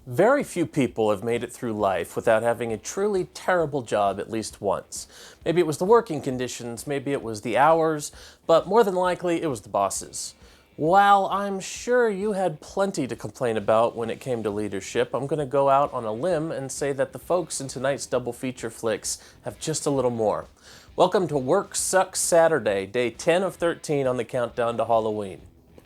Very few people have made it through life without having a truly terrible job at least once. Maybe it was the working conditions, maybe it was the hours, but more than likely it was the bosses. While I'm sure you had plenty to complain about when it came to leadership, I'm going to go out on a limb and say that the folks in tonight's double feature flicks have just a little more. Welcome to Work Sucks Saturday, day 10 of 13 on the countdown to Halloween.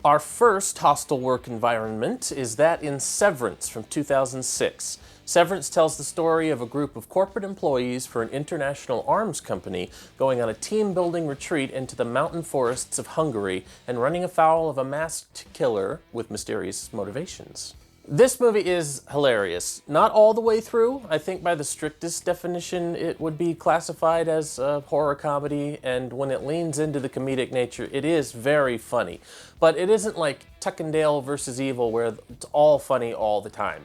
Our first hostile work environment is that in Severance from 2006. Severance tells the story of a group of corporate employees for an international arms company going on a team-building retreat into the mountain forests of Hungary and running afoul of a masked killer with mysterious motivations. This movie is hilarious. Not all the way through. I think by the strictest definition it would be classified as a horror comedy, and when it leans into the comedic nature, it is very funny. But it isn't like Tuck and Dale versus Evil where it's all funny all the time.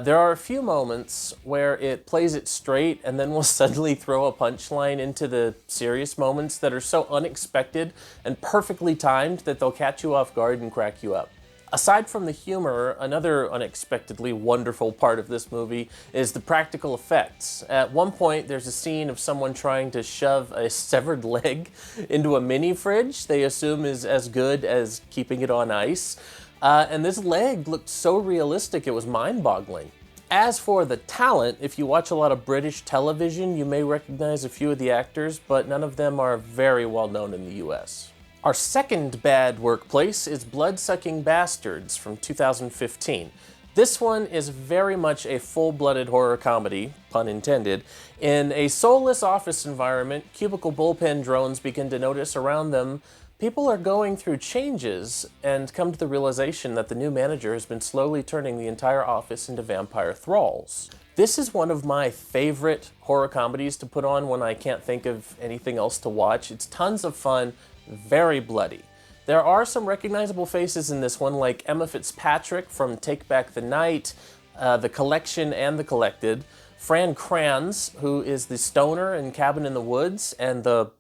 There are a few moments where it plays it straight and then will suddenly throw a punchline into the serious moments that are so unexpected and perfectly timed that they'll catch you off guard and crack you up. Aside from the humor, another unexpectedly wonderful part of this movie is the practical effects. At one point, there's a scene of someone trying to shove a severed leg into a mini fridge they assume is as good as keeping it on ice. And this leg looked so realistic, it was mind-boggling. As for the talent, if you watch a lot of British television, you may recognize a few of the actors, but none of them are very well known in the US. Our second bad workplace is Blood-Sucking Bastards from 2015. This one is very much a full-blooded horror comedy, pun intended. In a soulless office environment, cubicle bullpen drones begin to notice around them people are going through changes and come to the realization that the new manager has been slowly turning the entire office into vampire thralls. This is one of my favorite horror comedies to put on when I can't think of anything else to watch. It's tons of fun, very bloody. There are some recognizable faces in this one, like Emma Fitzpatrick from Take Back the Night, The Collection and The Collected, Fran Kranz, who is the stoner in Cabin in the Woods, and the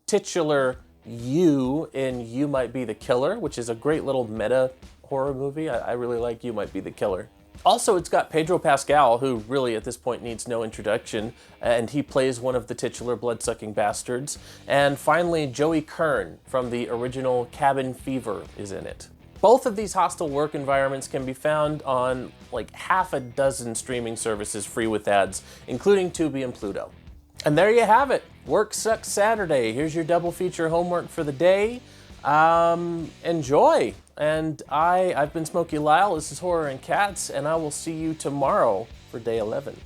titular You in You Might Be the Killer, which is a great little meta horror movie. I really like You Might Be the Killer. Also, it's got Pedro Pascal, who really at this point needs no introduction, and he plays one of the titular blood-sucking bastards. And finally, Joey Kern from the original Cabin Fever is in it. Both of these hostile work environments can be found on like half a dozen streaming services free with ads, including Tubi and Pluto. And there you have it. Work Sucks Saturday. Here's your double feature homework for the day. Enjoy. And I've been Smokey Lyle. This is Horror and Cats, and I will see you tomorrow for day 11.